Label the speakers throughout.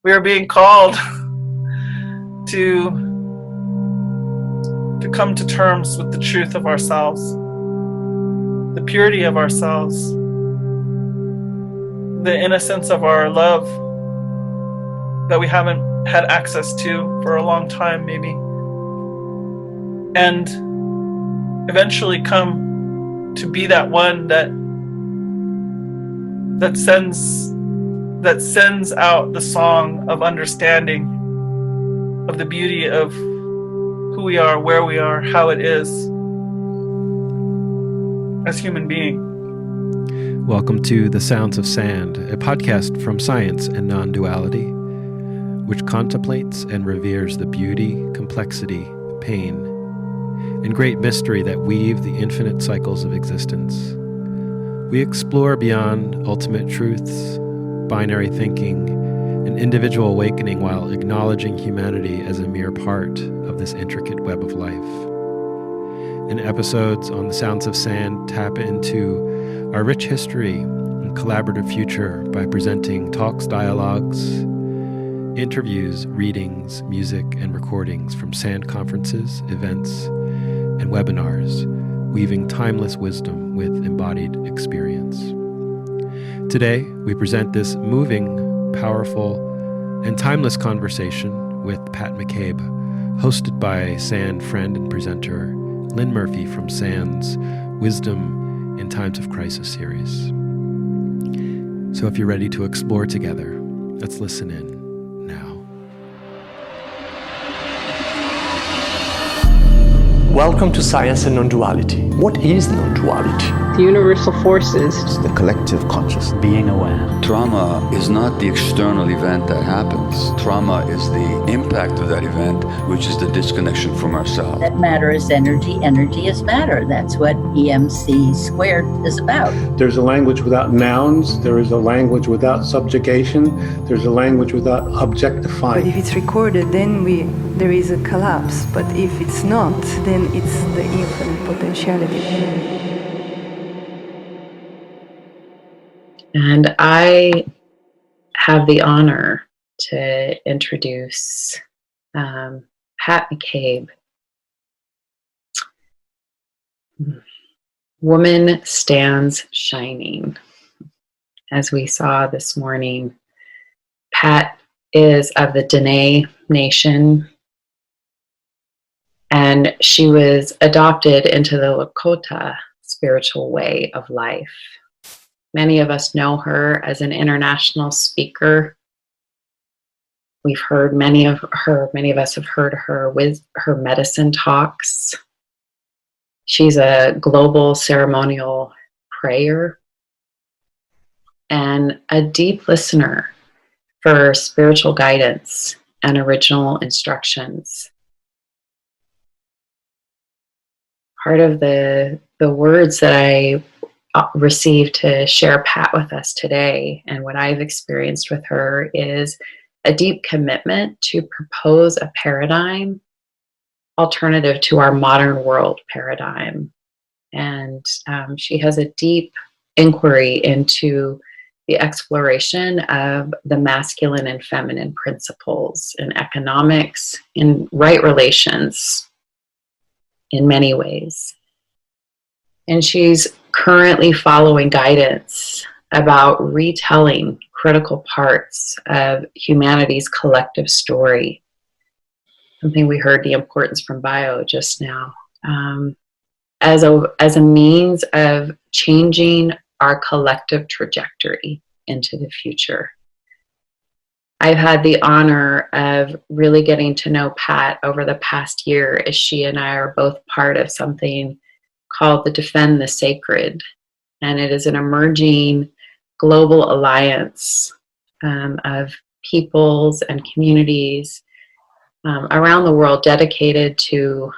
Speaker 1: We are being called to come to terms with the truth of ourselves, the purity of ourselves, the innocence of our love that we haven't had access to for a long time, maybe, and eventually come to be that one that sends out the song of understanding of the beauty of who we are, where we are, how it is as human beings.
Speaker 2: Welcome to The Sounds of Sand, a podcast from Science and Nonduality, which contemplates and reveres the beauty, complexity, pain, and great mystery that weave the infinite cycles of existence. We explore beyond ultimate truths, binary thinking, and individual awakening while acknowledging humanity as a mere part of this intricate web of life. And episodes on The Sounds of Sand tap into our rich history and collaborative future by presenting talks, dialogues, interviews, readings, music, and recordings from sand conferences, events, and webinars, weaving timeless wisdom with embodied experience. Today, we present this moving, powerful, and timeless conversation with Pat McCabe, hosted by Sand friend and presenter Lynn Murphy from Sand's Wisdom in Times of Crisis series. So if you're ready to explore together, let's listen in now.
Speaker 3: Welcome to Science and Nonduality. What is non-duality?
Speaker 4: The universal forces.
Speaker 5: It's the collective consciousness.
Speaker 6: Being aware.
Speaker 7: Trauma is not the external event that happens. Trauma is the impact of that event, which is the disconnection from ourselves.
Speaker 8: That matter is energy. Energy is matter. That's what EMC squared is about.
Speaker 9: There's a language without nouns. There is a language without subjugation. There's a language without objectifying.
Speaker 10: But if it's recorded, then there is a collapse. But if it's not, then it's the infinite potentiality.
Speaker 4: And I have the honor to introduce Pat McCabe. Woman stands shining. As we saw this morning, Pat is of the Dene Nation, and she was adopted into the Lakota spiritual way of life. Many of us know her as an international speaker. We've heard many of us have heard her with her medicine talks. She's a global ceremonial prayer and a deep listener for spiritual guidance and original instructions. Part of the words that I received to share Pat with us today, and what I've experienced with her, is a deep commitment to propose a paradigm alternative to our modern world paradigm. And she has a deep inquiry into the exploration of the masculine and feminine principles in economics, in right relations, in many ways. And she's currently following guidance about retelling critical parts of humanity's collective story. Something we heard the importance from Bio just now, as a means of changing our collective trajectory into the future. I've had the honor of really getting to know Pat over the past year, as she and I are both part of something called the Defend the Sacred. And it is an emerging global alliance of peoples and communities around the world dedicated to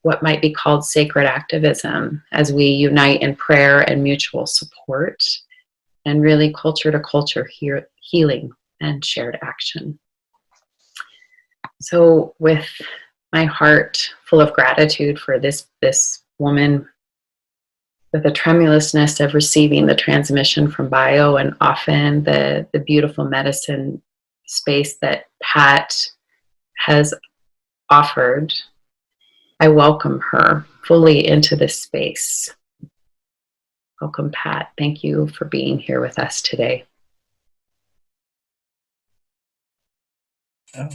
Speaker 4: what might be called sacred activism, as we unite in prayer and mutual support, and really culture to culture healing and shared action. So with my heart full of gratitude for this woman, with the tremulousness of receiving the transmission from Bio, and often the beautiful medicine space that Pat has offered. I welcome her fully into this space. Welcome, Pat. Thank you for being here with us today.
Speaker 1: Oh,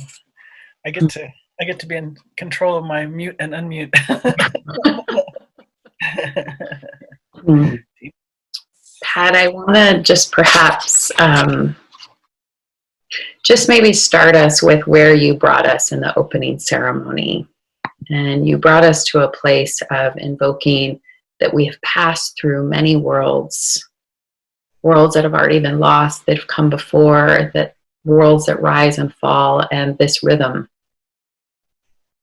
Speaker 1: I get to be in control of my mute and unmute.
Speaker 4: Pat, I want to just perhaps just maybe start us with where you brought us in the opening ceremony. And you brought us to a place of invoking that we have passed through many worlds that have already been lost, that have come before, that worlds that rise and fall, and this rhythm.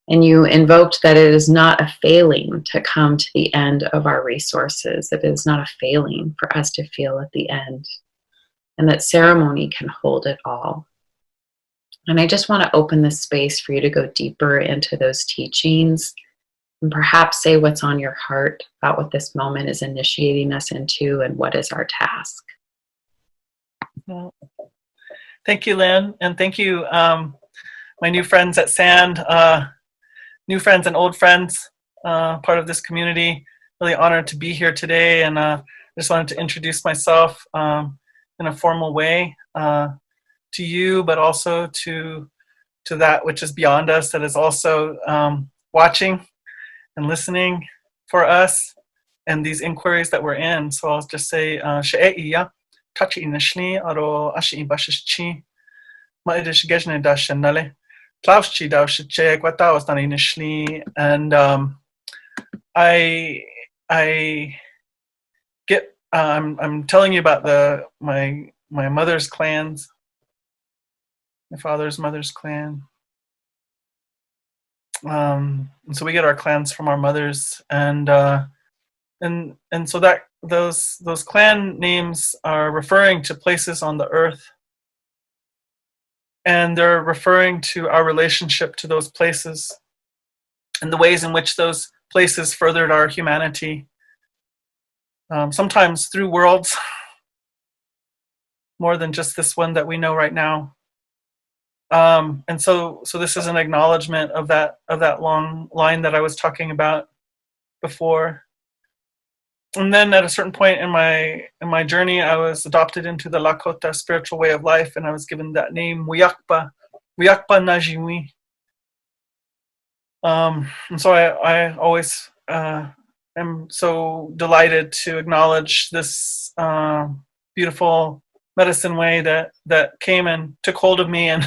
Speaker 4: And you invoked that it is not a failing to come to the end of our resources, that it is not a failing for us to feel at the end, and that ceremony can hold it all. And I just want to open this space for you to go deeper into those teachings and perhaps say what's on your heart about what this moment is initiating us into and what is our task.
Speaker 1: Well, thank you, Lynn, and thank you, my new friends at SAND, new friends and old friends, part of this community. Really honored to be here today, and I just wanted to introduce myself in a formal way to you, but also to that which is beyond us, that is also watching and listening for us and these inquiries that we're in. So I'll just say, she'e'iya, tachi inashni, aro ashi ibashishchi, ma'idish gejne dashanale, klauschi daushiche, kwataos tani inashni, and I get, I'm telling you about my mother's clans, my father's mother's clan. And so we get our clans from our mothers, and so that those clan names are referring to places on the earth, and they're referring to our relationship to those places and the ways in which those places furthered our humanity, sometimes through worlds more than just this one that we know right now. And so this is an acknowledgement of that long line that I was talking about before. And then at a certain point in my journey, I was adopted into the Lakota spiritual way of life, and I was given that name, Wiyakpa Najiwi. And so I always am so delighted to acknowledge this beautiful medicine way that came and took hold of me and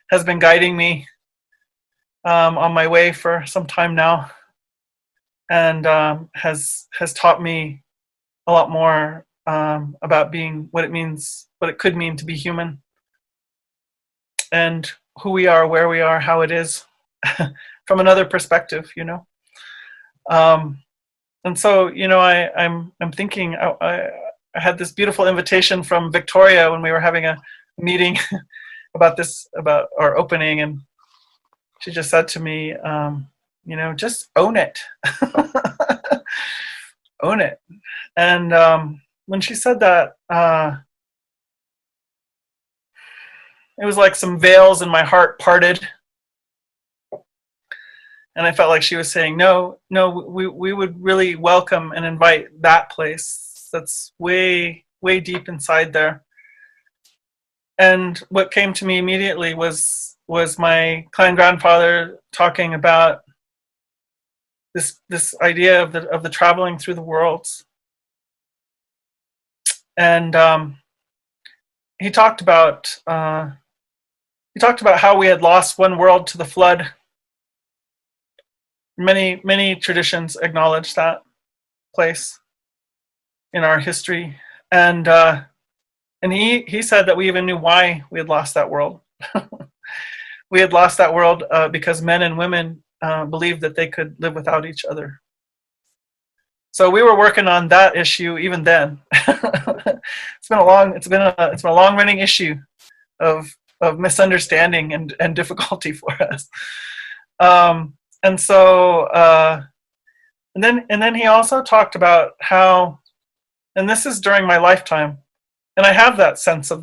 Speaker 1: has been guiding me on my way for some time now, and has taught me a lot more about being what it could mean to be human, and who we are, where we are, how it is, from another perspective, you know. And so, you know, I'm thinking, I had this beautiful invitation from Victoria when we were having a meeting about our opening, and she just said to me, you know, just own it. Own it. And when she said that, it was like some veils in my heart parted. And I felt like she was saying, no, we would really welcome and invite that place that's way, way deep inside there. And what came to me immediately was my clan grandfather talking about this idea of the traveling through the worlds. And he talked about how we had lost one world to the flood. Many traditions acknowledge that place in our history, and he said that we even knew why we had lost that world. We had lost that world because men and women believed that they could live without each other. So we were working on that issue even then. It's been a long running issue of misunderstanding and difficulty for us. And so and then he also talked about how, and this is during my lifetime, and I have that sense of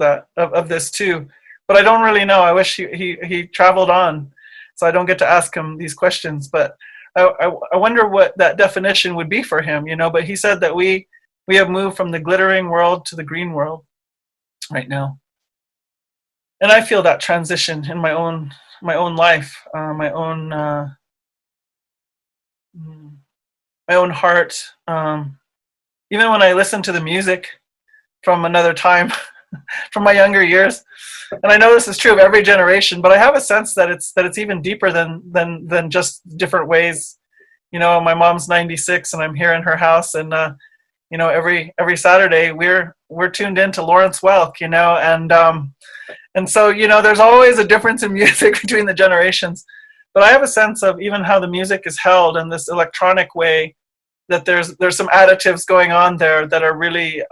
Speaker 1: this too, but I don't really know. I wish he traveled on, so I don't get to ask him these questions. But I wonder what that definition would be for him, you know. But he said that we have moved from the glittering world to the green world right now, and I feel that transition in my own life, my own heart. Even when I listen to the music from another time, from my younger years, and I know this is true of every generation, but I have a sense that it's even deeper than just different ways. You know, my mom's 96, and I'm here in her house, and you know, every Saturday we're tuned into Lawrence Welk, you know, and so, you know, there's always a difference in music between the generations. But I have a sense of even how the music is held in this electronic way, that there's some additives going on there that are really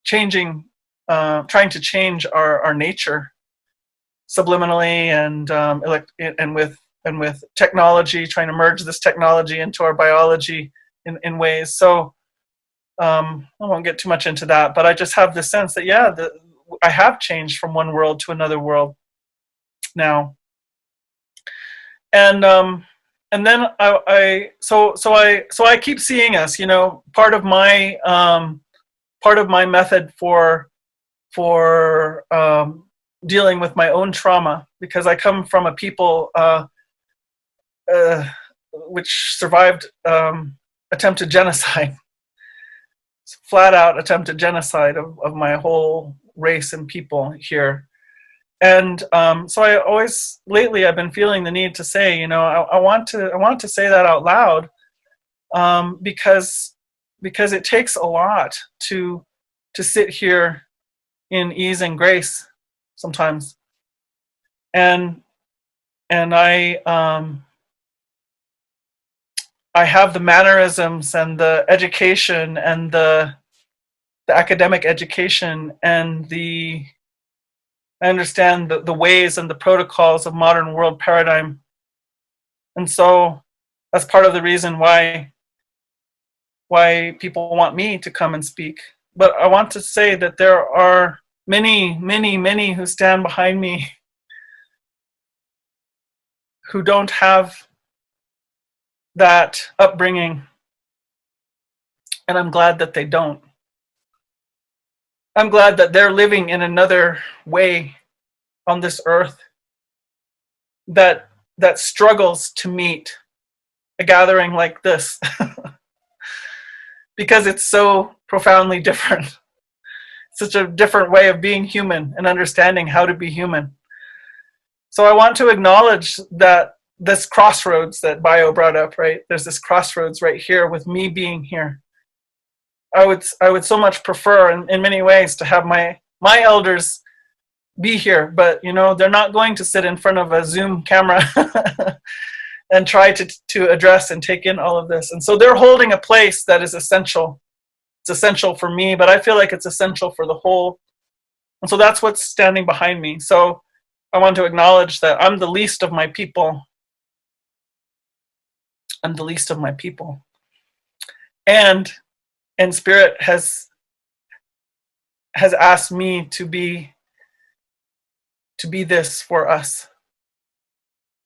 Speaker 1: changing, trying to change our nature subliminally, and with technology, trying to merge this technology into our biology in ways. So I won't get too much into that, but I just have the sense that I have changed from one world to another world now, and then I keep seeing us. You know, part of my method for dealing with my own trauma, because I come from a people which survived attempted genocide, flat out attempted genocide of my whole race and people here. And so I always, lately, I've been feeling the need to say, you know, I want to say that out loud, because it takes a lot to sit here in ease and grace sometimes, and I have the mannerisms and the education and the academic education, and I understand the ways and the protocols of modern world paradigm. And so that's part of the reason why people want me to come and speak. But I want to say that there are many, many, many who stand behind me who don't have that upbringing, and I'm glad that they don't. I'm glad that they're living in another way on this earth that struggles to meet a gathering like this because it's so profoundly different. Such a different way of being human and understanding how to be human. So I want to acknowledge that this crossroads that Bio brought up, right? There's this crossroads right here with me being here. I would so much prefer in many ways to have my elders be here, but you know, they're not going to sit in front of a Zoom camera and try to address and take in all of this. And so they're holding a place that is essential. It's essential for me, but I feel like it's essential for the whole. And so that's what's standing behind me. So I want to acknowledge that I'm the least of my people. I'm the least of my people. And Spirit has asked me to be this for us.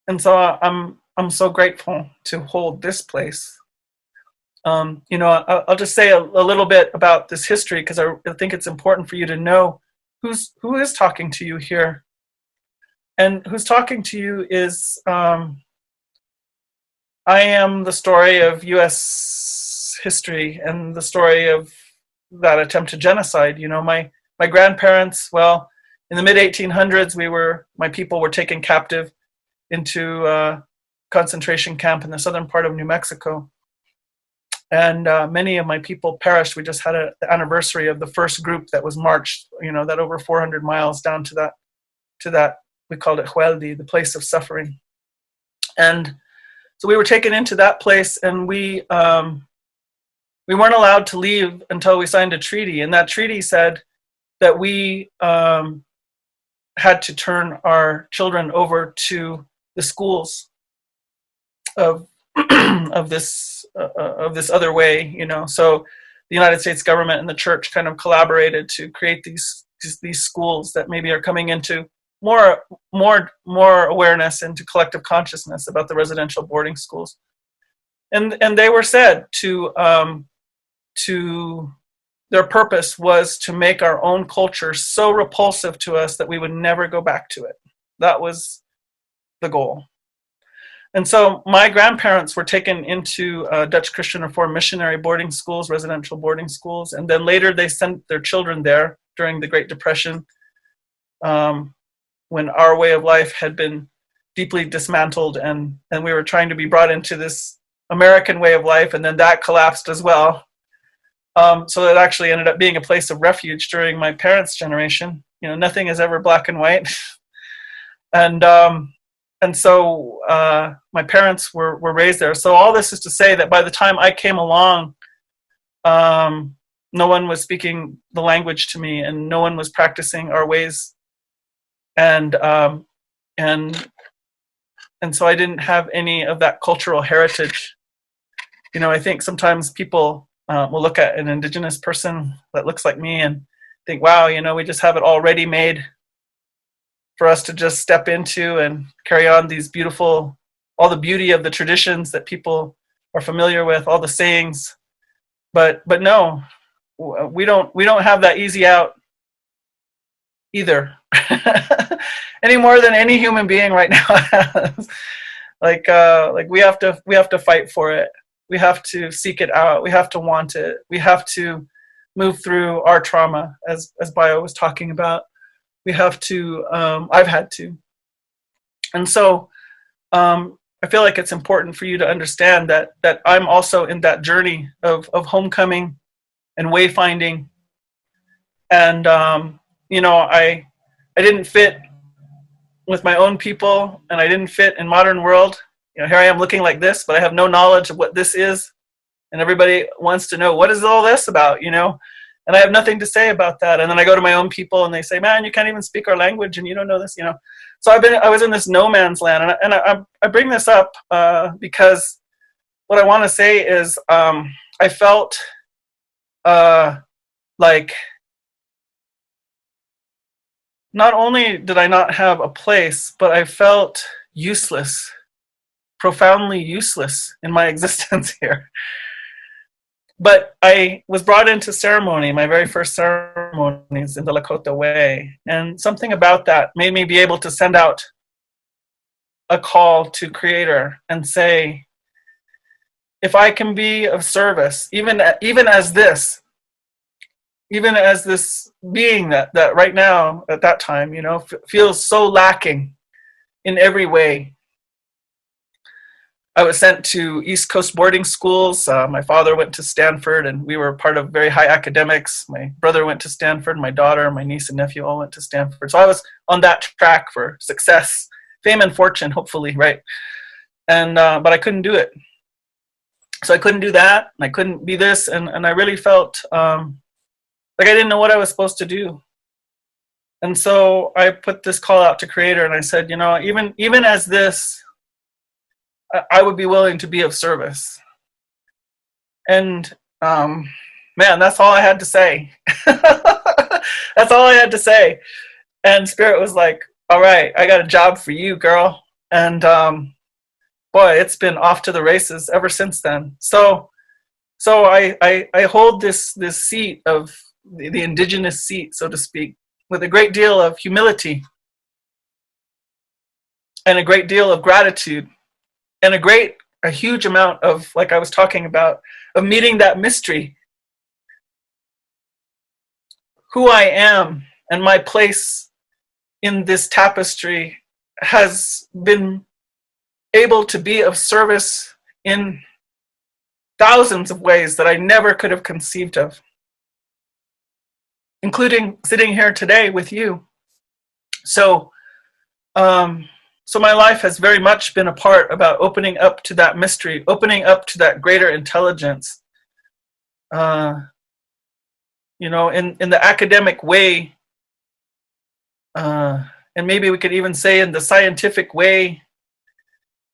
Speaker 1: And so I'm so grateful to hold this place. You know, I'll just say a little bit about this history, because I think it's important for you to know who is talking to you here. And who's talking to you is, I am the story of U.S. history and the story of that attempted genocide. You know, my grandparents, well, in the mid-1800s, my people were taken captive into a concentration camp in the southern part of New Mexico. And many of my people perished. We just had the anniversary of the first group that was marched, you know, that over 400 miles down to that, we called it Hueldi, the place of suffering. And so we were taken into that place, and we weren't allowed to leave until we signed a treaty. And that treaty said that we had to turn our children over to the schools of this other way, you know. So the United States government and the church kind of collaborated to create these these schools that maybe are coming into more awareness into collective consciousness about the residential boarding schools. And they were said to their purpose was to make our own culture so repulsive to us that we would never go back to it. That was the goal. And so my grandparents were taken into Dutch Christian Reformed missionary boarding schools, residential boarding schools, and then later they sent their children there during the Great Depression, when our way of life had been deeply dismantled, and we were trying to be brought into this American way of life, and then that collapsed as well. So it actually ended up being a place of refuge during my parents' generation. You know, nothing is ever black and white. And so my parents were raised there. So all this is to say that by the time I came along, no one was speaking the language to me, and no one was practicing our ways. And so I didn't have any of that cultural heritage. You know, I think sometimes people will look at an Indigenous person that looks like me and think, wow, you know, we just have it all ready made for us to just step into and carry on these beautiful, all the beauty of the traditions that people are familiar with, all the sayings. But no, we don't have that easy out either. Any more than any human being right now has. Like we have to fight for it. We have to seek it out. We have to want it. We have to move through our trauma, as Bio was talking about. We have to. I've had to. And so I feel like it's important for you to understand that I'm also in that journey of homecoming and wayfinding. And you know, I didn't fit with my own people, and I didn't fit in modern world. You know, here I am looking like this, but I have no knowledge of what this is, and everybody wants to know, what is all this about, you know? And I have nothing to say about that. And then I go to my own people, and they say, man, you can't even speak our language, and you don't know this, you know? So I was in this no man's land, and I bring this up because what I want to say is I felt like not only did I not have a place, but I felt useless, profoundly useless in my existence here. But I was brought into ceremony, my very first ceremonies in the Lakota way. And something about that made me be able to send out a call to Creator and say, if I can be of service, even as this being that right now, at that time, you know, feels so lacking in every way. I was sent to East Coast boarding schools. My father went to Stanford, and we were part of very high academics. My brother went to Stanford. My daughter, my niece and nephew all went to Stanford. So I was on that track for success, fame and fortune, hopefully, right? And but I couldn't do it. So I couldn't do that, and I couldn't be this, and I really felt like I didn't know what I was supposed to do. And so I put this call out to Creator, and I said, you know, even as this, I would be willing to be of service. And man, that's all I had to say. That's all I had to say. And Spirit was like, all right, I got a job for you, girl. And boy, it's been off to the races ever since then. So I hold this seat of the Indigenous seat, so to speak, with a great deal of humility and a great deal of gratitude and a huge amount of, like I was talking about, of meeting that mystery. Who I am and my place in this tapestry has been able to be of service in thousands of ways that I never could have conceived of, including sitting here today with you. So my life has very much been a part about opening up to that mystery, opening up to that greater intelligence. You know, in the academic way, and maybe we could even say in the scientific way,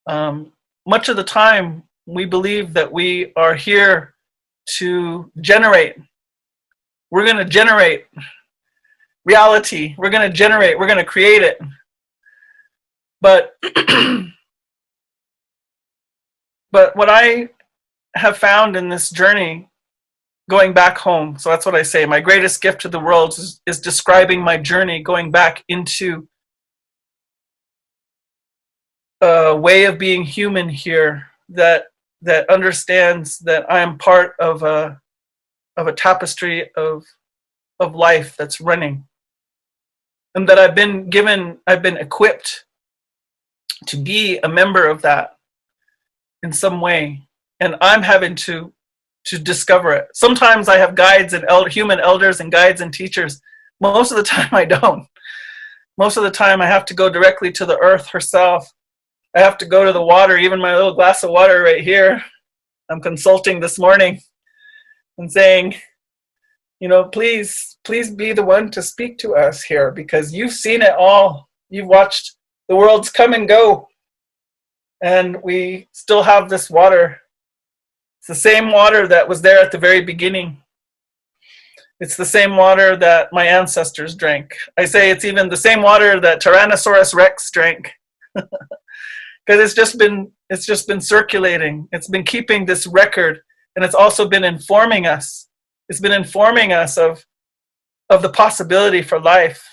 Speaker 1: much of the time we believe that we are here to generate. We're going to generate reality. We're going to generate, we're going to create it. But but what I have found in this journey, going back home, so that's what I say, my greatest gift to the world is describing my journey going back into a way of being human here that understands that I am part of a tapestry of life that's running, and that I've been equipped to be a member of that in some way, and I'm having to discover it. Sometimes I have guides and human elders and guides and teachers. Most of the time I don't. Most of the time I have to go directly to the earth herself. I have to go to the water, even my little glass of water right here. I'm consulting this morning and saying, please be the one to speak to us here, because you've seen it all. You've watched the worlds come and go, and we still have this water. It's the same water that was there at the very beginning. It's the same water that my ancestors drank. I say it's even the same water that Tyrannosaurus Rex drank. Because it's just been circulating. It's been keeping this record, and it's also been informing us. It's been informing us of the possibility for life.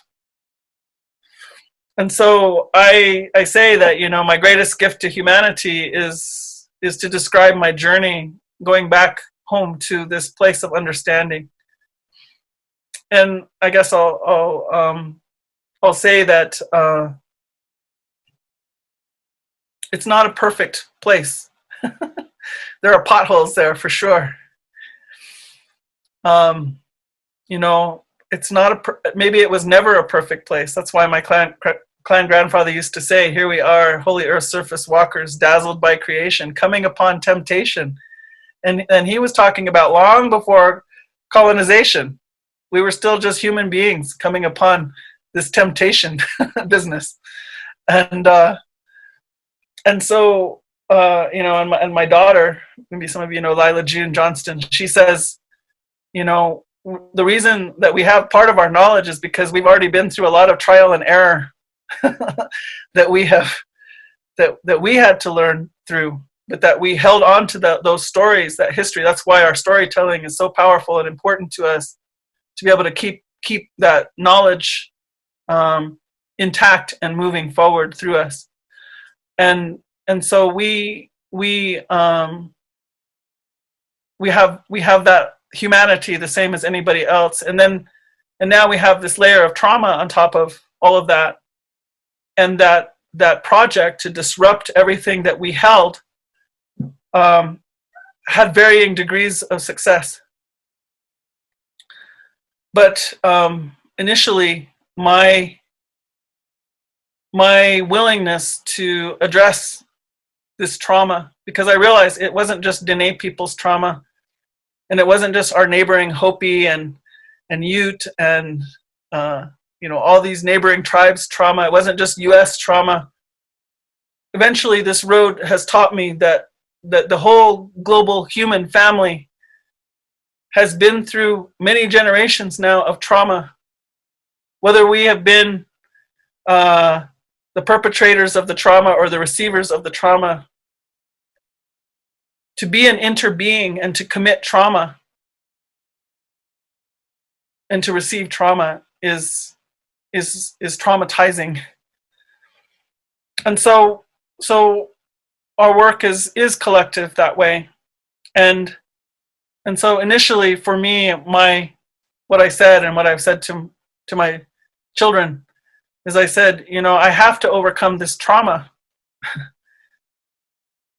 Speaker 1: And so I say that, my greatest gift to humanity is to describe my journey going back home to this place of understanding. And I guess I'll say that it's not a perfect place. There are potholes there for sure. It's not maybe it was never a perfect place. That's why my clan grandfather used to say, "Here we are, holy earth surface walkers, dazzled by creation, coming upon temptation." And he was talking about long before colonization. We were still just human beings coming upon this temptation business. And so, and my daughter, maybe some of you know Lila June Johnston, she says, the reason that we have part of our knowledge is because we've already been through a lot of trial and error that we had to learn through, but that we held on to those stories, that history. That's why our storytelling is so powerful and important to us, to be able to keep that knowledge intact and moving forward through us. And so we have that humanity the same as anybody else, and now we have this layer of trauma on top of all of that, and that project to disrupt everything that we held had varying degrees of success. But initially, my willingness to address this trauma, because I realized it wasn't just Dene people's trauma, and it wasn't just our neighboring Hopi and Ute and all these neighboring tribes' trauma. It wasn't just U.S. trauma. Eventually, this road has taught me that the whole global human family has been through many generations now of trauma. Whether we have been the perpetrators of the trauma or the receivers of the trauma, to be an interbeing and to commit trauma and to receive trauma is traumatizing. And so our work is collective that way. And so initially for me, what I said and what I've said to my children is, I said, I have to overcome this trauma.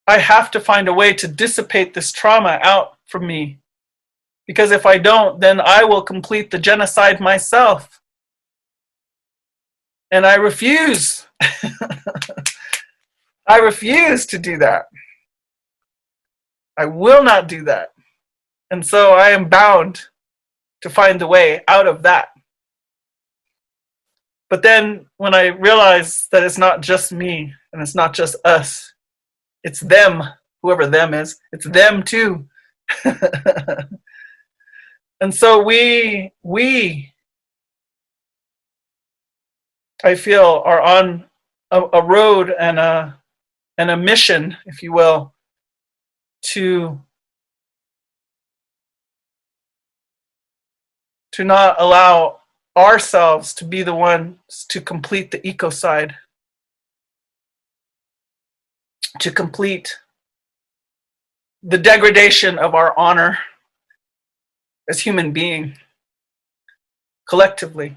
Speaker 1: I have to find a way to dissipate this trauma out from me. Because if I don't, then I will complete the genocide myself. And I refuse. I refuse to do that. I will not do that. And so I am bound to find the way out of that. But then when I realize that it's not just me and it's not just us, it's them, whoever them is, it's them too. And so we I feel, are on a road and a mission, if you will, to not allow ourselves to be the ones to complete the ecocide, to complete the degradation of our honor as human being, collectively.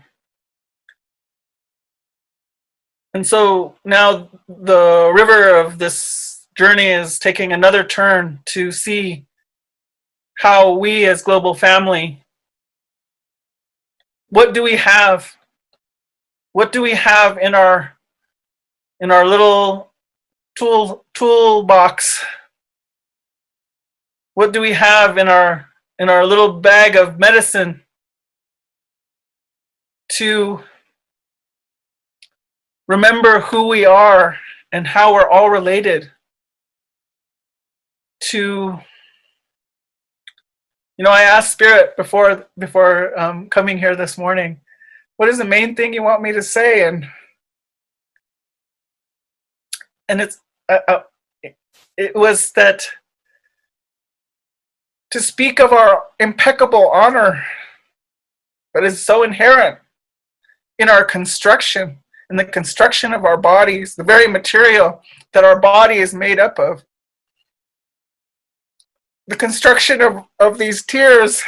Speaker 1: And so now the river of this journey is taking another turn to see how we as global family, what do we have? What do we have in our little toolbox? What do we have in our little bag of medicine to remember who we are and how we're all related? To, I asked Spirit before coming here this morning, what is the main thing you want me to say? And it was that to speak of our impeccable honor that is so inherent in our construction, in the construction of our bodies, the very material that our body is made up of. The construction of these tears,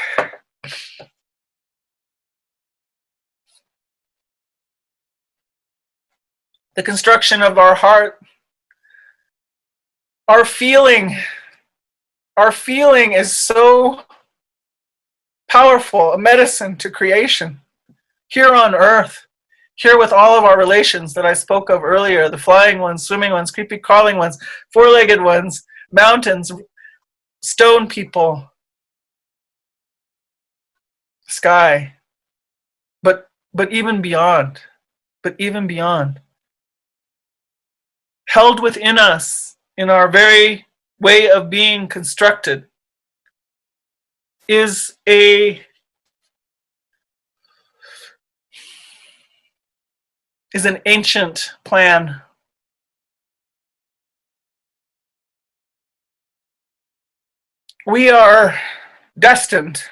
Speaker 1: the construction of our heart, our feeling is so powerful, a medicine to creation here on earth, here with all of our relations that I spoke of earlier, the flying ones, swimming ones, creepy crawling ones, four-legged ones, mountains, stone people, sky, but even beyond, held within us in our very way of being constructed is an ancient plan. We are destined,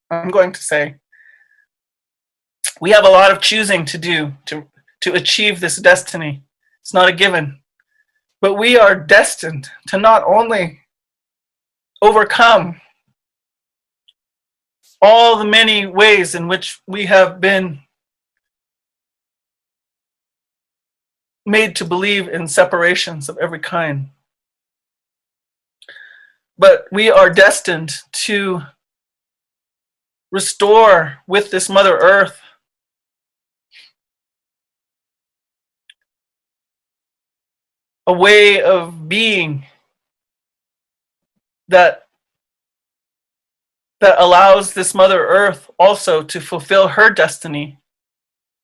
Speaker 1: I'm going to say. We have a lot of choosing to do to achieve this destiny. It's not a given. But we are destined to not only overcome all the many ways in which we have been made to believe in separations of every kind, but we are destined to restore with this Mother Earth a way of being that allows this Mother Earth also to fulfill her destiny.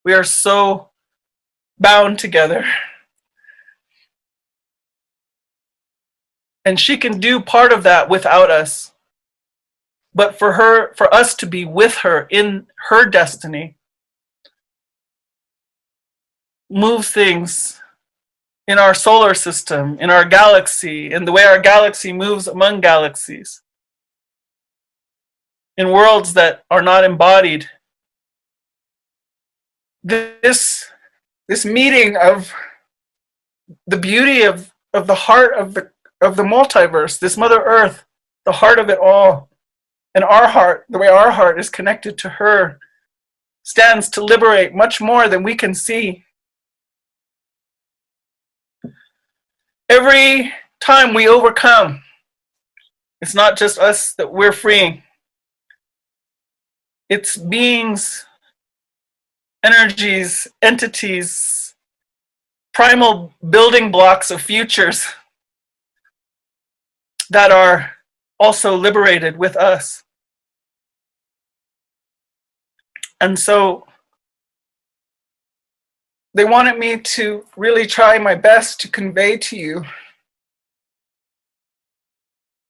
Speaker 1: We are so bound together. And she can do part of that without us. But for us to be with her in her destiny moves things in our solar system, in our galaxy, in the way our galaxy moves among galaxies, in worlds that are not embodied. This meeting of the beauty of the heart of the multiverse, this Mother Earth, the heart of it all, and our heart, the way our heart is connected to her, stands to liberate much more than we can see. Every time we overcome, it's not just us that we're freeing. It's beings, energies, entities, primal building blocks of futures that are also liberated with us. And so they wanted me to really try my best to convey to you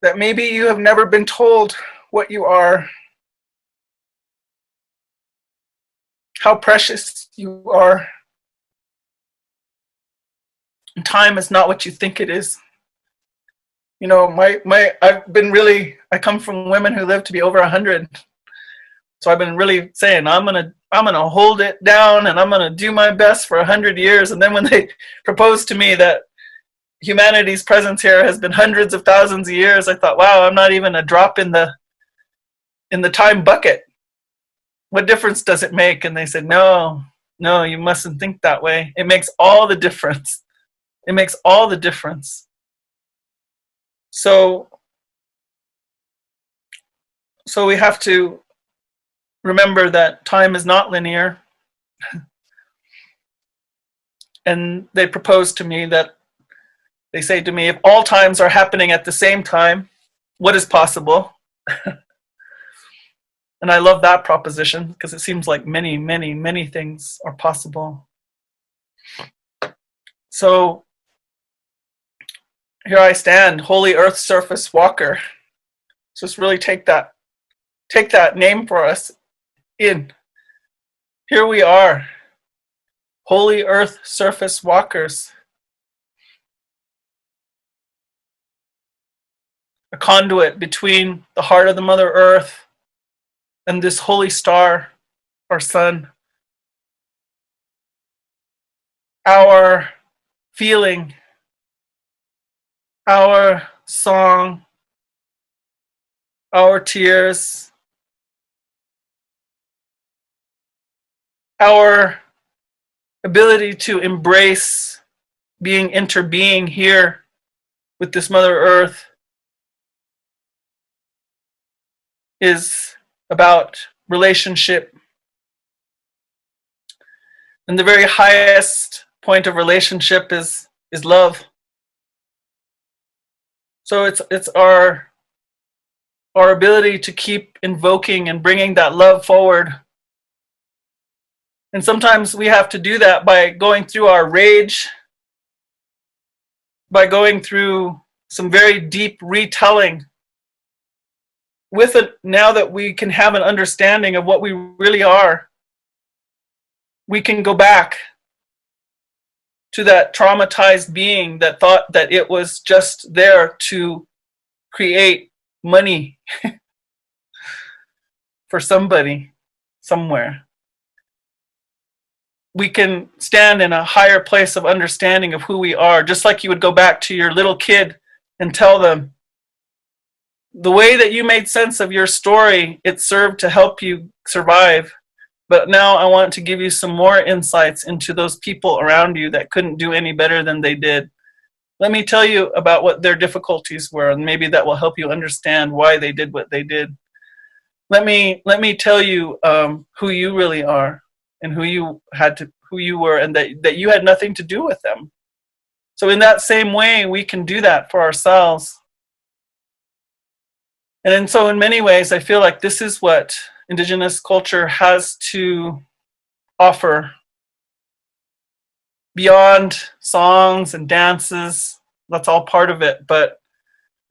Speaker 1: that maybe you have never been told what you are, how precious you are, Time is not what you think it is. You know, I come from women who live to be over 100. So I've been really saying, I'm gonna hold it down, and I'm gonna do my best for 100 years. And then when they proposed to me that humanity's presence here has been hundreds of thousands of years, I thought, wow, I'm not even a drop in the time bucket. What difference does it make? And they said, no, you mustn't think that way. It makes all the difference. It makes all the difference. So we have to remember that time is not linear. And they propose to me that, they say to me, if all times are happening at the same time, what is possible? And I love that proposition, because it seems like many, many, many things are possible. So here I stand, holy earth surface walker. Just really take that name for us in. Here we are, holy earth surface walkers. A conduit between the heart of the Mother Earth and this holy star, our sun. Our feeling, our song, our tears, our ability to embrace being interbeing here with this Mother Earth is about relationship. And the very highest point of relationship is love. So it's our ability to keep invoking and bringing that love forward. And sometimes we have to do that by going through our rage, by going through some very deep retelling. With it, now that we can have an understanding of what we really are, we can go back to that traumatized being that thought that it was just there to create money for somebody somewhere. We can stand in a higher place of understanding of who we are, just like you would go back to your little kid and tell them, the way that you made sense of your story, it served to help you survive. But now I want to give you some more insights into those people around you that couldn't do any better than they did. Let me tell you about what their difficulties were, and maybe that will help you understand why they did what they did. Let me tell you who you really are, and who you were, and that you had nothing to do with them. So in that same way, we can do that for ourselves. And so in many ways, I feel like this is what Indigenous culture has to offer. Beyond songs and dances, that's all part of it, but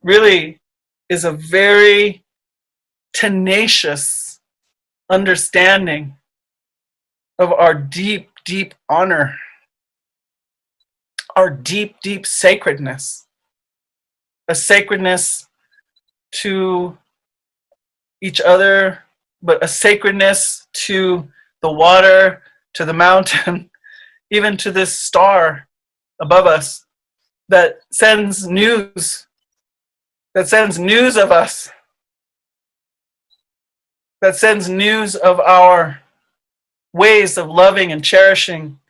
Speaker 1: really is a very tenacious understanding of our deep, deep honor, our deep, deep sacredness, a sacredness to each other, but a sacredness to the water, to the mountain, even to this star above us that sends news of us, that sends news of our ways of loving and cherishing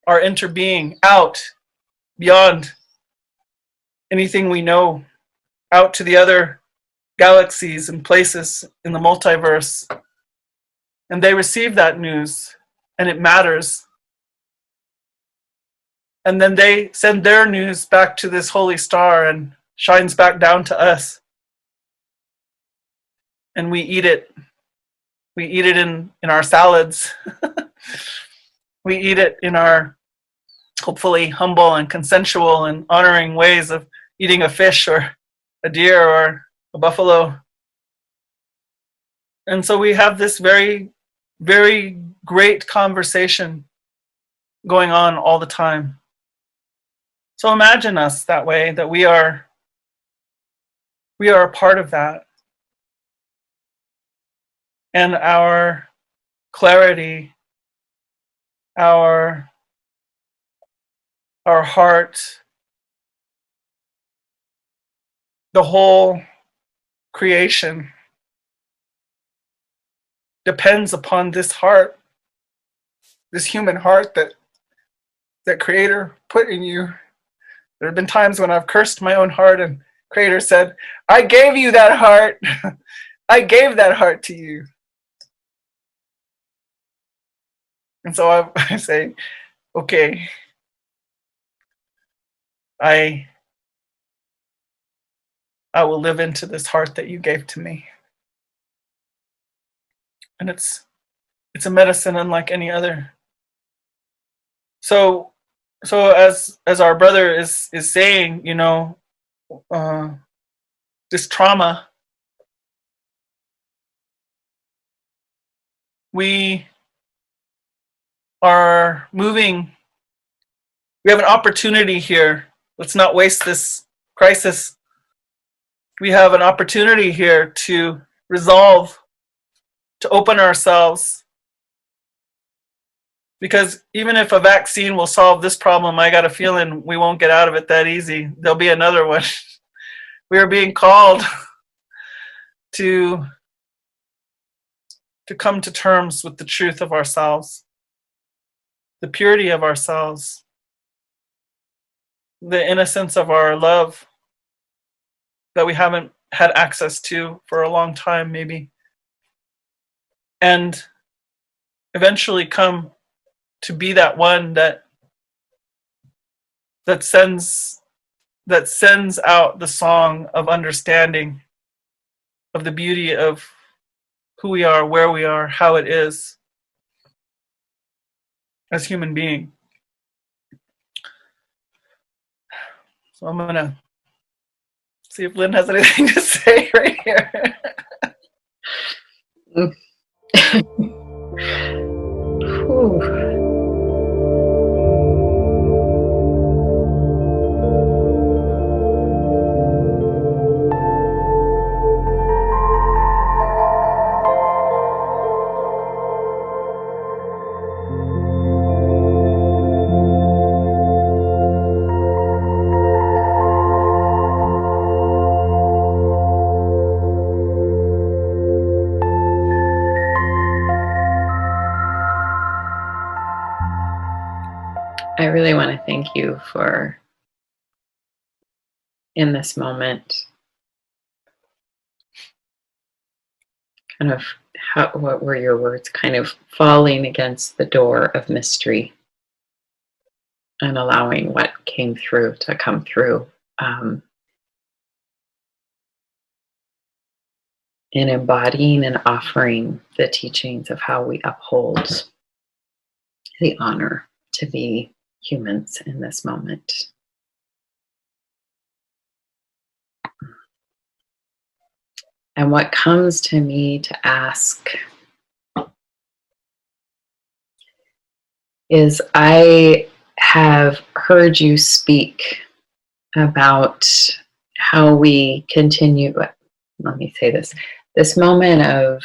Speaker 1: our interbeing out beyond anything we know, out to the other galaxies and places in the multiverse. And they receive that news, and it matters. And then they send their news back to this holy star and shines back down to us. And we eat it. We eat it in our salads. We eat it in our hopefully humble and consensual and honoring ways of eating a fish or a deer or a buffalo. And so we have this very, very great conversation going on all the time. So imagine us that way, that we are a part of that. And our clarity, our heart, the whole creation depends upon this heart, this human heart that Creator put in you. There have been times when I've cursed my own heart and Creator said, I gave you that heart. I gave that heart to you. And so I say, okay, I will live into this heart that you gave to me. And it's a medicine unlike any other. So as our brother is saying, this trauma, we are moving. We have an opportunity here. Let's not waste this crisis. We have an opportunity here to resolve, to open ourselves. Because even if a vaccine will solve this problem, I got a feeling we won't get out of it that easy. There'll be another one. We are being called to come to terms with the truth of ourselves, the purity of ourselves, the innocence of our love that we haven't had access to for a long time, maybe. And eventually come to be that one that sends out the song of understanding, of the beauty of who we are, where we are, how it is as human being. So I'm gonna see if Lynn has anything to say right here.
Speaker 4: I really want to thank you for, in this moment, kind of, what were your words? Kind of falling against the door of mystery and allowing what came through to come through. In embodying and offering the teachings of how we uphold the honor to be humans in this moment. And what comes to me to ask is, I have heard you speak about how we continue, let me say this moment of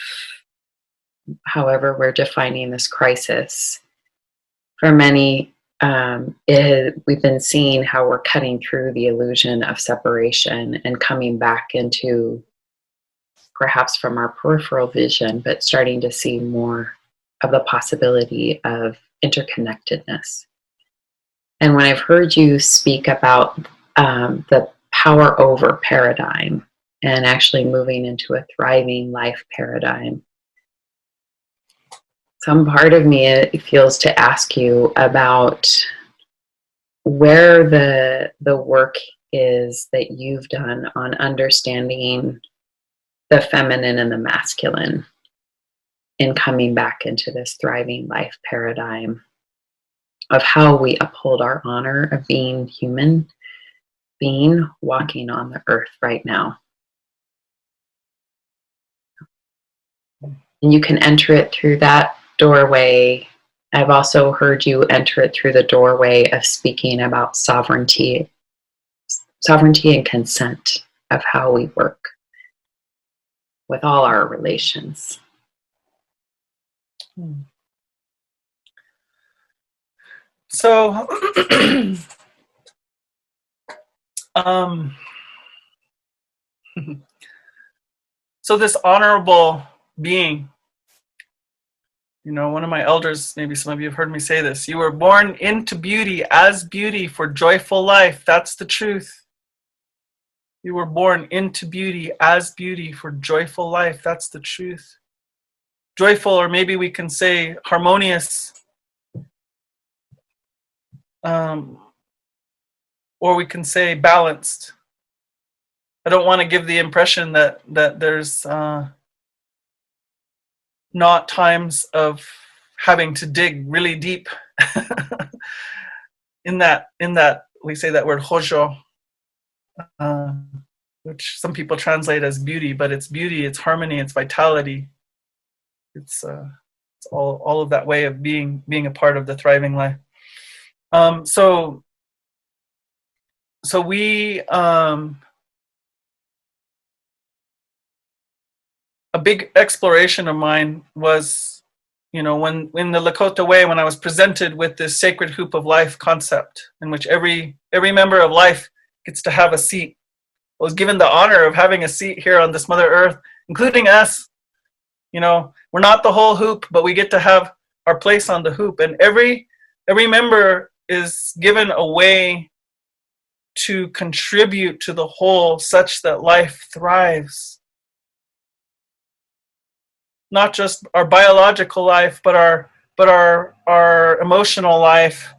Speaker 4: however we're defining this crisis. For many, we've been seeing how we're cutting through the illusion of separation and coming back into, perhaps from our peripheral vision, but starting to see more of the possibility of interconnectedness. And when I've heard you speak about the power over paradigm and actually moving into a thriving life paradigm, some part of me, it feels to ask you about where the work is that you've done on understanding the feminine and the masculine in coming back into this thriving life paradigm of how we uphold our honor of being human being walking on the earth right now. And you can enter it through that doorway I've also heard you enter it through the doorway of speaking about sovereignty and consent of how we work with all our relations.
Speaker 1: So, so this honorable being, you know, one of my elders, maybe some of you have heard me say this, you were born into beauty as beauty for joyful life. That's the truth. You were born into beauty as beauty for joyful life. That's the truth. Joyful, or maybe we can say harmonious, or we can say balanced. I don't want to give the impression that there's not times of having to dig really deep in that we say that word hojo, which some people translate as beauty, but it's beauty, it's harmony, it's vitality. It's all of that way of being a part of the thriving life. So we a big exploration of mine was, you know, when in the Lakota way, when I was presented with this sacred hoop of life concept, in which every member of life gets to have a seat. I was given the honor of having a seat here on this Mother Earth, including us. You know, we're not the whole hoop, but we get to have our place on the hoop, and every member is given a way to contribute to the whole, such that life thrives. Not just our biological life, but our emotional life,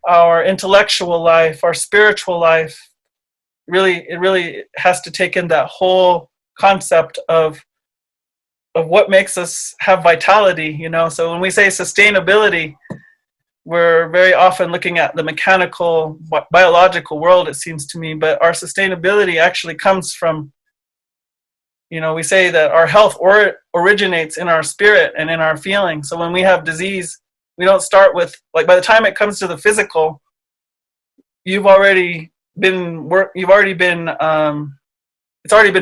Speaker 1: our intellectual life, our spiritual life. It really has to take in that whole concept of what makes us have vitality, you know. So when we say sustainability, we're very often looking at the mechanical, biological world, it seems to me, but our sustainability actually comes from, you know, we say that our health originates in our spirit and in our feelings. So when we have disease, we don't start with, like, by the time it comes to the physical, it's already been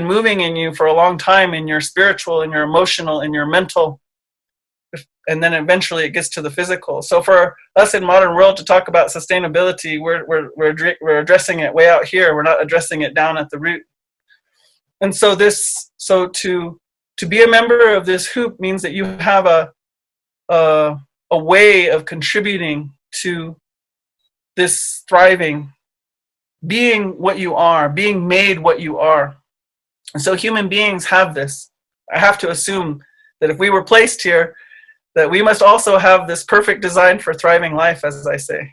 Speaker 1: moving in you for a long time, in your spiritual, in your emotional, in your mental, and then eventually it gets to the physical. So for us in modern world to talk about sustainability, we're addressing it way out here. We're not addressing it down at the root. And so to be a member of this hoop means that you have a way of contributing to this thriving, being what you are, being made what you are. And so human beings have this. I have to assume that if we were placed here, that we must also have this perfect design for thriving life, as I say.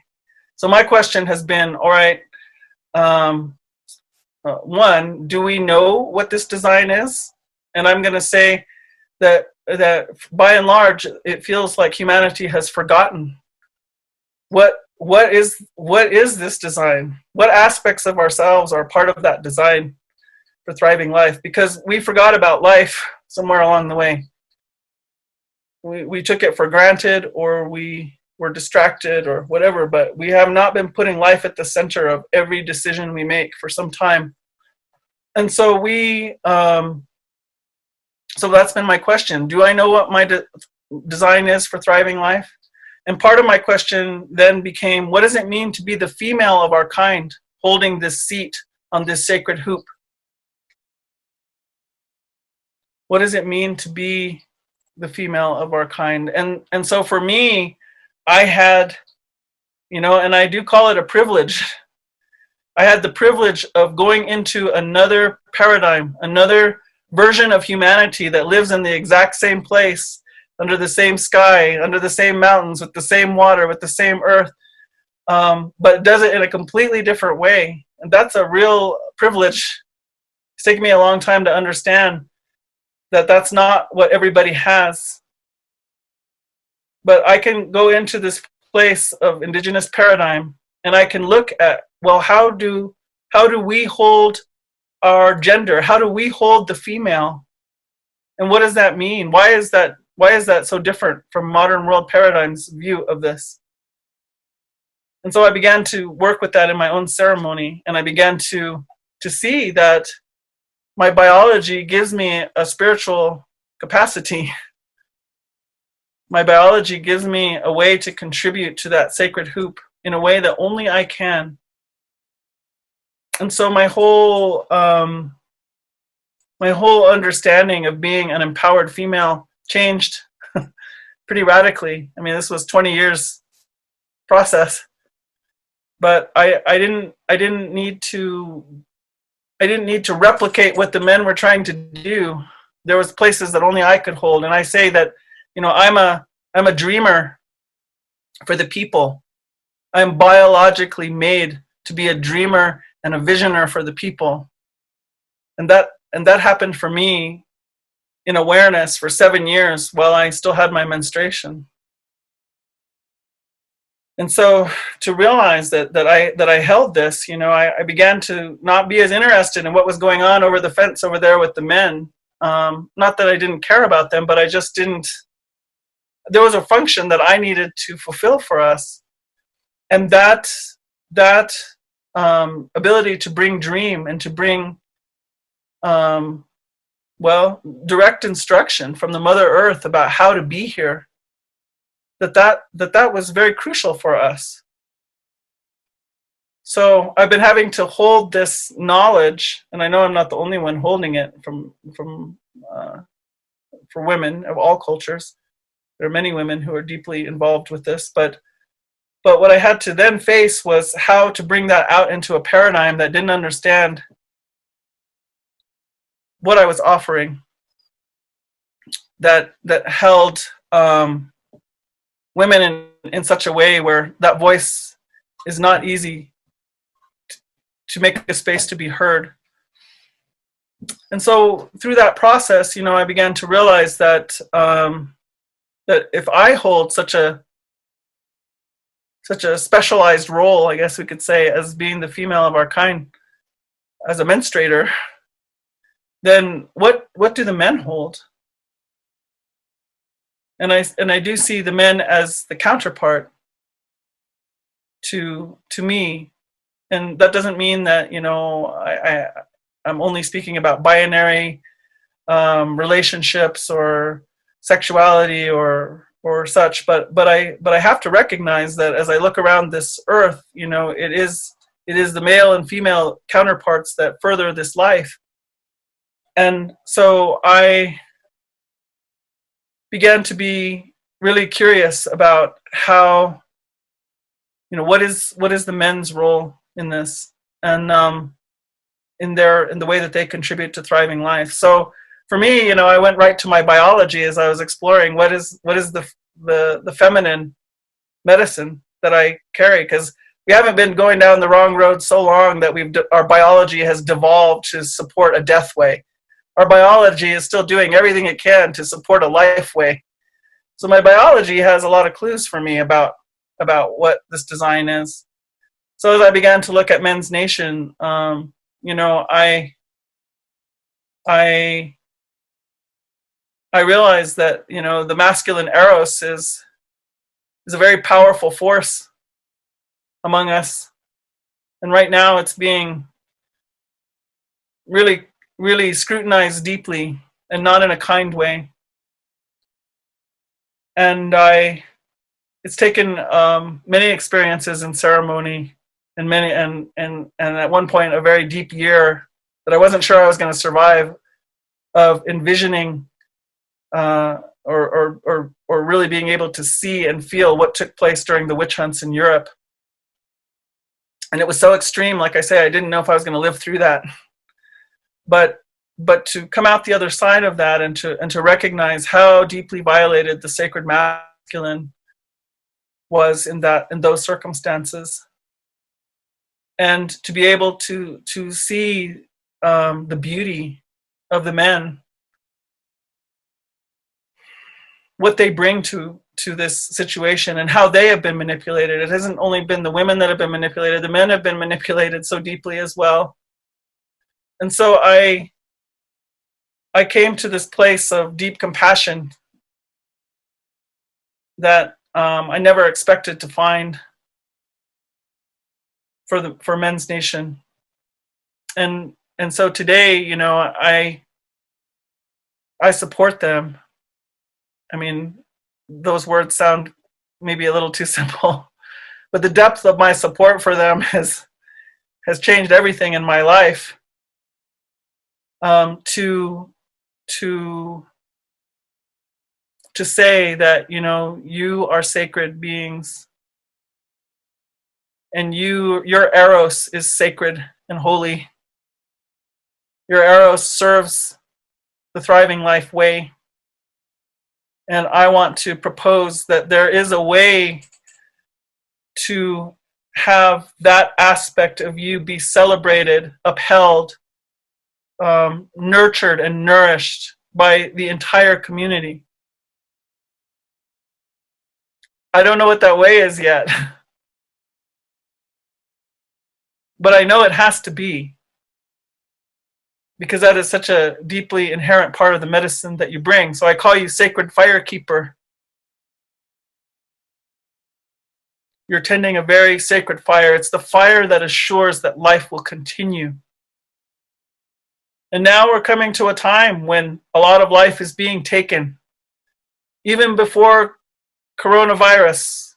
Speaker 1: So my question has been, all right, one, do we know what this design is? And I'm going to say that by and large, it feels like humanity has forgotten what is this design? What aspects of ourselves are part of that design for thriving life? Because we forgot about life somewhere along the way. We took it for granted, or we were distracted, or whatever, but we have not been putting life at the center of every decision we make for some time. And so so that's been my question. Do I know what my design is for thriving life? And part of my question then became, what does it mean to be the female of our kind, holding this seat on this sacred hoop? What does it mean to be the female of our kind? And so for me, I had, you know, and I do call it a privilege. I had the privilege of going into another paradigm, another version of humanity that lives in the exact same place, under the same sky, under the same mountains, with the same water, with the same earth, but does it in a completely different way. And that's a real privilege. It's taken me a long time to understand that that's not what everybody has. But I can go into this place of Indigenous paradigm, and I can look at, well, how do we hold our gender? How do we hold the female? And what does that mean? Why is that Why is that so different from modern world paradigm's view of this? And so I began to work with that in my own ceremony, and I began to see that my biology gives me a spiritual capacity. My biology gives me a way to contribute to that sacred hoop in a way that only I can. And so my whole understanding of being an empowered female changed pretty radically. I mean, this was 20 years process, but I didn't need to replicate what the men were trying to do. There was places that only I could hold, and I say that, I'm a dreamer for the people. I'm biologically made to be a dreamer and a visioner for the people, and that happened for me in awareness for 7 years while I still had my menstruation. And so to realize that I held this, I began to not be as interested in what was going on over the fence over there with the men. Not that I didn't care about them, but I just didn't. There was a function that I needed to fulfill for us, and that ability to bring dream and to bring direct instruction from the Mother Earth about how to be here. That was very crucial for us. So I've been having to hold this knowledge, and I know I'm not the only one holding it for women of all cultures. There are many women who are deeply involved with this, but what I had to then face was how to bring that out into a paradigm that didn't understand what I was offering, that held women in such a way where that voice is not easy to make a space to be heard. And so through that process, I began to realize that that if I hold such a specialized role, I guess we could say, as being the female of our kind, as a menstruator, then what do the men hold? And I do see the men as the counterpart to me, and that doesn't mean that I'm only speaking about binary relationships or sexuality or such, but I have to recognize that as I look around this earth, it is the male and female counterparts that further this life. And so I began to be really curious about how, what is the men's role in this, and in the way that they contribute to thriving life. So for me, I went right to my biology as I was exploring what is the feminine medicine that I carry, because we haven't been going down the wrong road so long that our biology has devolved to support a death way. Our biology is still doing everything it can to support a life way. So my biology has a lot of clues for me about what this design is. So as I began to look at Men's Nation, I realized that the masculine eros is a very powerful force among us, and right now it's being really scrutinized deeply, and not in a kind way. And it's taken many experiences in ceremony, and many and at one point a very deep year that I wasn't sure I was going to survive, of envisioning or really being able to see and feel what took place during the witch hunts in Europe. And it was so extreme, like I say, I didn't know if I was going to live through that. But to come out the other side of that, and to recognize how deeply violated the sacred masculine was in those circumstances, and to be able to see the beauty of the men, what they bring to this situation, and how they have been manipulated. It hasn't only been the women that have been manipulated, the men have been manipulated so deeply as well. And so I came to this place of deep compassion that I never expected to find for Men's Nation. And so today, you know, I support them. I mean, those words sound maybe a little too simple, but the depth of my support for them has changed everything in my life. To say that, you know, you are sacred beings, and your eros is sacred and holy. Your eros serves the thriving life way. And I want to propose that there is a way to have that aspect of you be celebrated, upheld, nurtured and nourished by the entire community. I don't know what that way is yet, but I know it has to be, because that is such a deeply inherent part of the medicine that you bring. So I call you Sacred Fire Keeper. You're tending a very sacred fire. It's the fire that assures that life will continue. And now we're coming to a time when a lot of life is being taken. Even before coronavirus,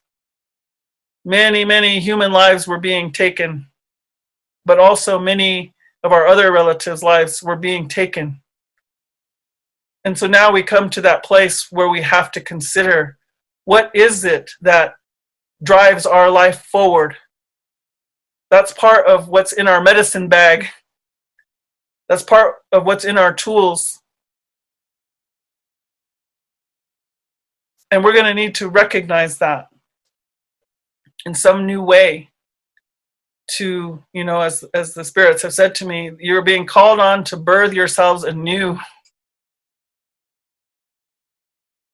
Speaker 1: many human lives were being taken, but also many of our other relatives' lives were being taken. And so now we come to that place where we have to consider, what is it that drives our life forward? That's part of what's in our medicine bag. That's part of what's in our tools. And we're going to need to recognize that in some new way. To, you know, as the spirits have said to me, you're being called on to birth yourselves anew.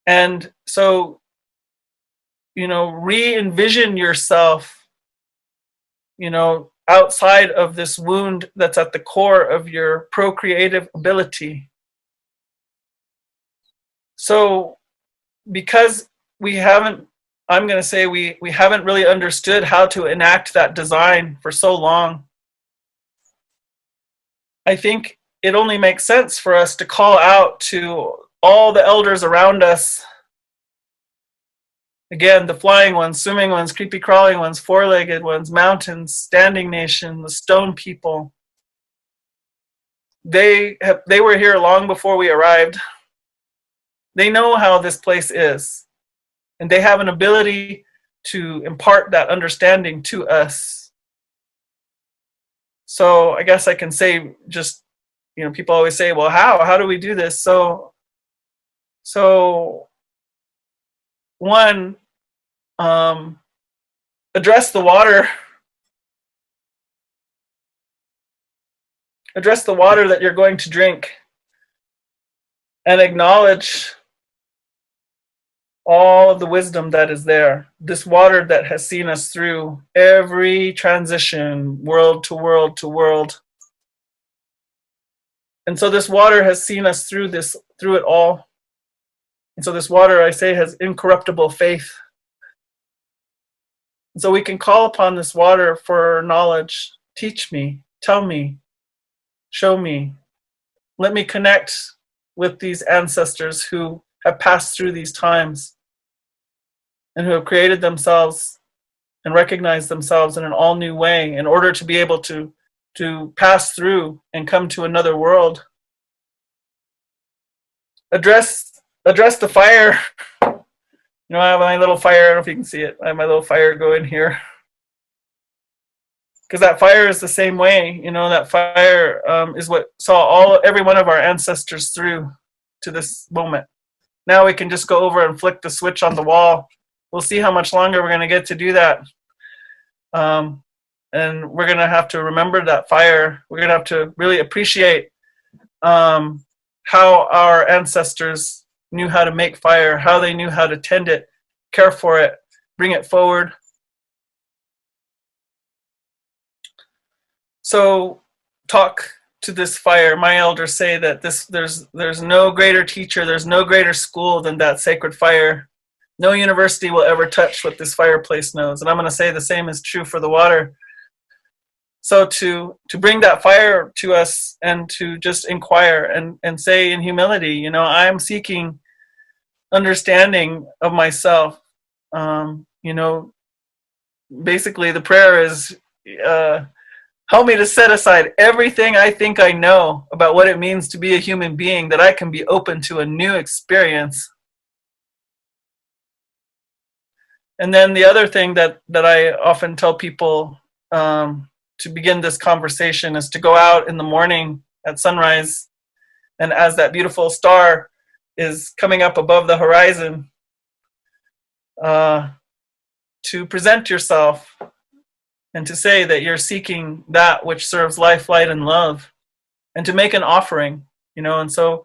Speaker 1: And so, you know, re-envision yourself, you know, outside of this wound that's at the core of your procreative ability. So, because we haven't, I'm going to say we haven't really understood how to enact that design for so long, I think it only makes sense for us to call out to all the elders around us. Again, the flying ones, swimming ones, creepy crawling ones, four-legged ones, mountains, standing nation, the stone people. They were here long before we arrived. They know how this place is. And they have an ability to impart that understanding to us. So I guess I can say, just, you know, people always say, well, how do we do this? So one, address the water. Address the water that you're going to drink, and acknowledge all of the wisdom that is there. This water that has seen us through every transition, world to world to world. And so this water has seen us through it all. And so this water, I say, has incorruptible faith. And so we can call upon this water for knowledge. Teach me, tell me, show me. Let me connect with these ancestors who have passed through these times and who have created themselves and recognized themselves in an all new way in order to be able to pass through and come to another world. Address the fire. You know, I have my little fire. I don't know if you can see it. I have my little fire going here. Because that fire is the same way. You know, that fire is what saw every one of our ancestors through to this moment. Now we can just go over and flick the switch on the wall. We'll see how much longer we're going to get to do that. And we're going to have to remember that fire. We're going to have to really appreciate how our ancestors knew how to make fire, how they knew how to tend it, care for it, bring it forward. So talk to this fire. My elders say that there's no greater teacher, there's no greater school than that sacred fire. No university will ever touch what this fireplace knows. And I'm going to say the same is true for the water. So to bring that fire to us and to just inquire and say in humility, you know, I'm seeking understanding of myself. You know, basically the prayer is, help me to set aside everything I think I know about what it means to be a human being, that I can be open to a new experience. And then the other thing that I often tell people to begin this conversation is to go out in the morning at sunrise, and as that beautiful star is coming up above the horizon, to present yourself and to say that you're seeking that which serves life, light, and love, and to make an offering, you know. And so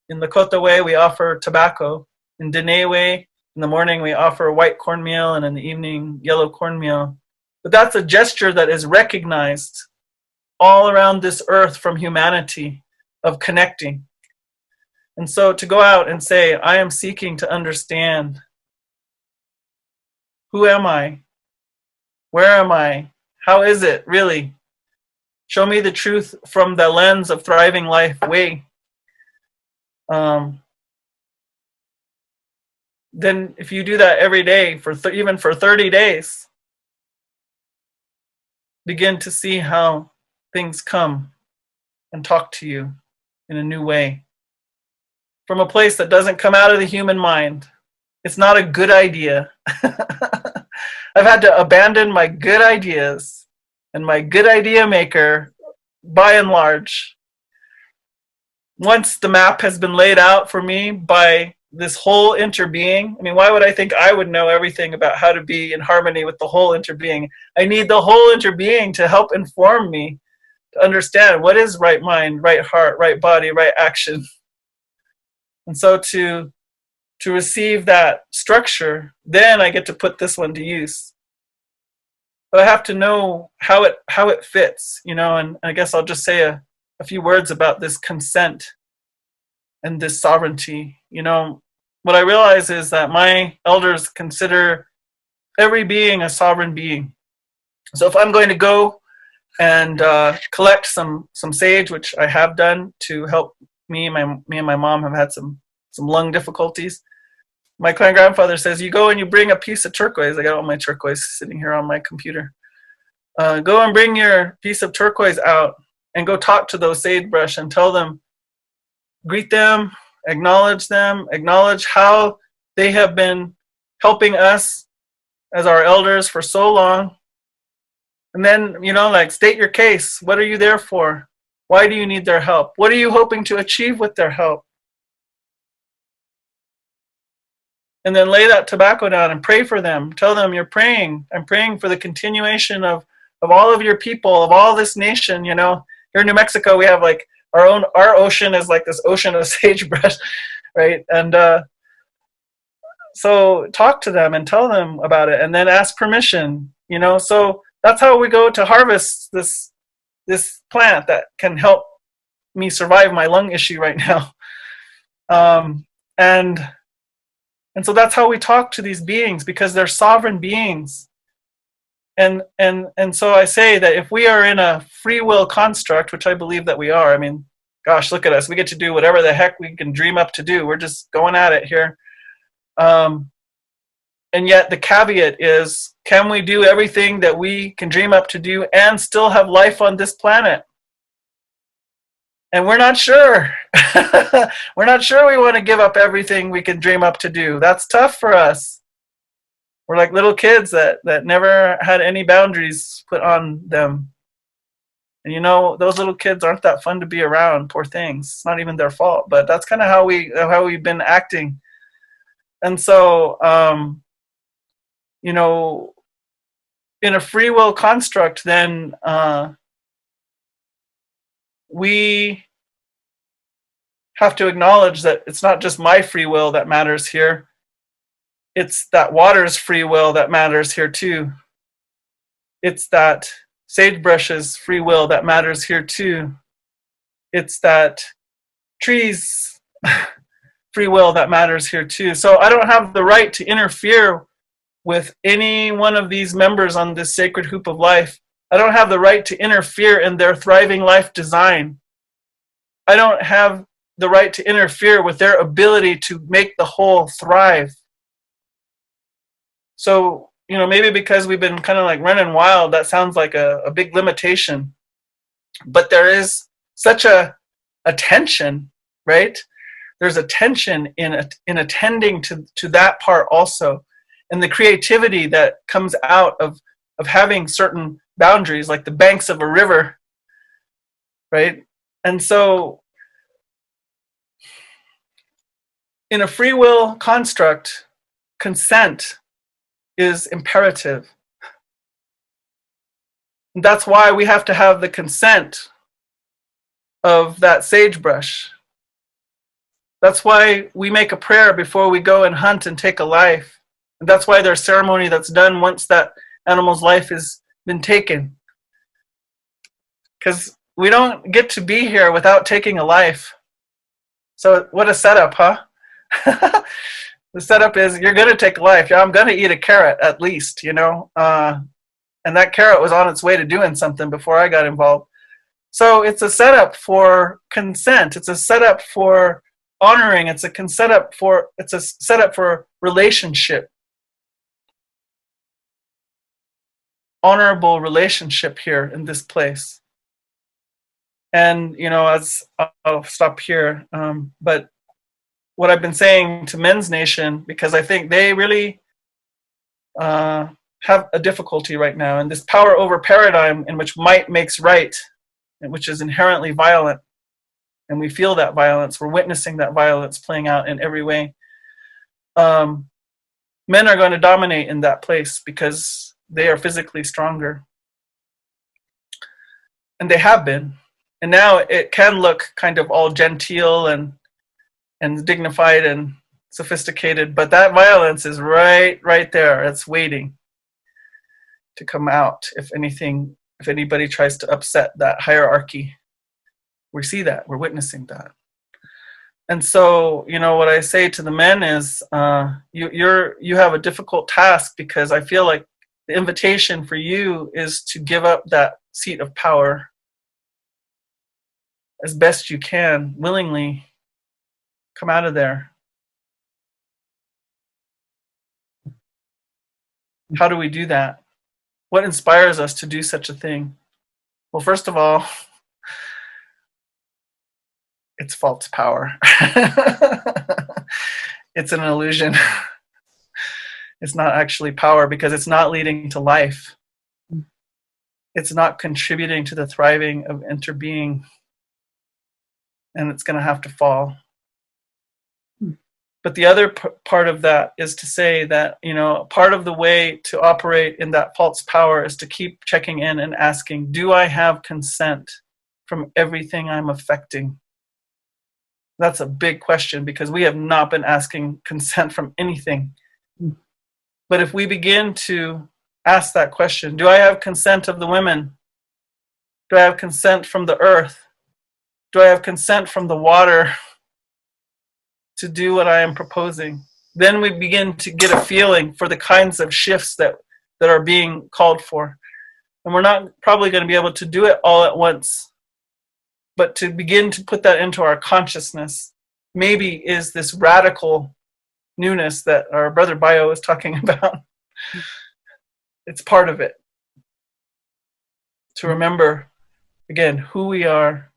Speaker 1: in Lakota way, we offer tobacco. In Dene way, in the morning, we offer white cornmeal, and in the evening, yellow cornmeal. But that's a gesture that is recognized all around this earth from humanity of connecting. And so to go out and say, I am seeking to understand. Who am I? Where am I? How is it really? Show me the truth from the lens of thriving life way. Then if you do that every day for even for 30 days, begin to see how things come and talk to you in a new way. From a place that doesn't come out of the human mind. It's not a good idea. I've had to abandon my good ideas and my good idea maker by and large. Once the map has been laid out for me by this whole interbeing, I mean, why would I think I would know everything about how to be in harmony with the whole interbeing? I need the whole interbeing to help inform me to understand what is right mind, right heart, right body, right action. And so to receive that structure, then I get to put this one to use. But I have to know how it fits, you know. And I guess I'll just say a few words about this consent and this sovereignty. You know, what I realize is that my elders consider every being a sovereign being. So if I'm going to go and collect some sage, which I have done to help me and my mom have had some lung difficulties. My clan grandfather says, you go and you bring a piece of turquoise. I got all my turquoise sitting here on my computer. Go and bring your piece of turquoise out and go talk to those sagebrush and tell them, greet them, acknowledge how they have been helping us as our elders for so long. And then, you know, like, state your case. What are you there for? Why do you need their help? What are you hoping to achieve with their help? And then lay that tobacco down and pray for them. Tell them you're praying. I'm praying for the continuation of all of your people, of all this nation. You know, here in New Mexico, we have like our ocean is like this ocean of sagebrush, right? And so talk to them and tell them about it, and then ask permission. You know, so that's how we go to harvest this plant that can help me survive my lung issue right now. And so that's how we talk to these beings, because they're sovereign beings. And so I say that if we are in a free will construct, which I believe that we are, I mean, gosh, look at us. We get to do whatever the heck we can dream up to do. We're just going at it here. And yet the caveat is, can we do everything that we can dream up to do and still have life on this planet? And we're not sure. We're not sure we want to give up everything we can dream up to do. That's tough for us. We're like little kids that never had any boundaries put on them. And you know, those little kids aren't that fun to be around, poor things. It's not even their fault, but that's kind of how we've been acting. And so, you know, in a free will construct, then we have to acknowledge that it's not just my free will that matters here. It's that water's free will that matters here too. It's that sagebrush's free will that matters here too. It's that trees' free will that matters here too. So I don't have the right to interfere with any one of these members on this sacred hoop of life. I don't have the right to interfere in their thriving life design. I don't have the right to interfere with their ability to make the whole thrive. So, you know, maybe because we've been kind of like running wild, that sounds like a big limitation. But there is such a tension, right? There's a tension in attending to that part also. And the creativity that comes out of having certain boundaries, like the banks of a river, right? And so in a free will construct, consent is imperative. And that's why we have to have the consent of that sagebrush. That's why we make a prayer before we go and hunt and take a life. And that's why there's ceremony that's done once that animal's life has been taken. Because we don't get to be here without taking a life. So what a setup, huh? The setup is you're going to take a life. Yeah, I'm going to eat a carrot at least, you know. And that carrot was on its way to doing something before I got involved. So it's a setup for consent. It's a setup for honoring. It's a setup for relationship. Honorable relationship here in this place. And, you know, I'll stop here. But what I've been saying to Men's Nation, because I think they really have a difficulty right now in this power over paradigm in which might makes right, and which is inherently violent. And we feel that violence. We're witnessing that violence playing out in every way. Men are going to dominate in that place because they are physically stronger. And they have been. And now it can look kind of all genteel and dignified and sophisticated, but that violence is right there. It's waiting to come out if anybody tries to upset that hierarchy. We see that, we're witnessing that. And so, you know, what I say to the men is, you have a difficult task, because I feel like the invitation for you is to give up that seat of power as best you can, willingly come out of there. How do we do that? What inspires us to do such a thing? Well, first of all, it's false power. It's an illusion. It's not actually power, because it's not leading to life. It's not contributing to the thriving of interbeing. And it's going to have to fall. But the other part of that is to say that, you know, part of the way to operate in that false power is to keep checking in and asking, do I have consent from everything I'm affecting? That's a big question, because we have not been asking consent from anything. But if we begin to ask that question, do I have consent of the women? Do I have consent from the earth? Do I have consent from the water to do what I am proposing? Then we begin to get a feeling for the kinds of shifts that are being called for. And we're not probably going to be able to do it all at once. But to begin to put that into our consciousness, maybe is this radical newness that our brother Bio is talking about. It's part of it. To remember, again, who we are,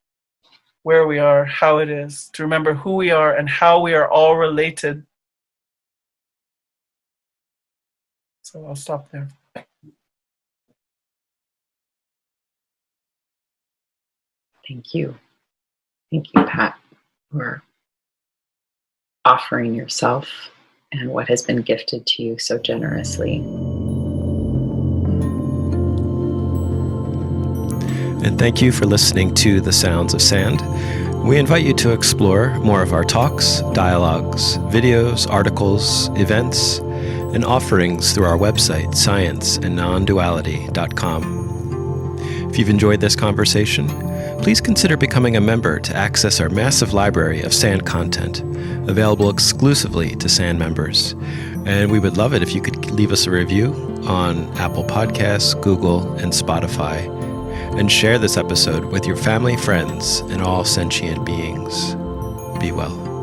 Speaker 1: where we are, how it is. To remember who we are and how we are all related. So I'll stop there.
Speaker 4: Thank you. Thank you, Pat, for offering yourself and what has been gifted to you so generously.
Speaker 2: And thank you for listening to The Sounds of Sand. We invite you to explore more of our talks, dialogues, videos, articles, events, and offerings through our website, scienceandnonduality.com. If If you've enjoyed this conversation, please consider becoming a member to access our massive library of SAND content, available exclusively to SAND members. And we would love it if you could leave us a review on Apple Podcasts, Google, and Spotify, and share this episode with your family, friends, and all sentient beings. Be well.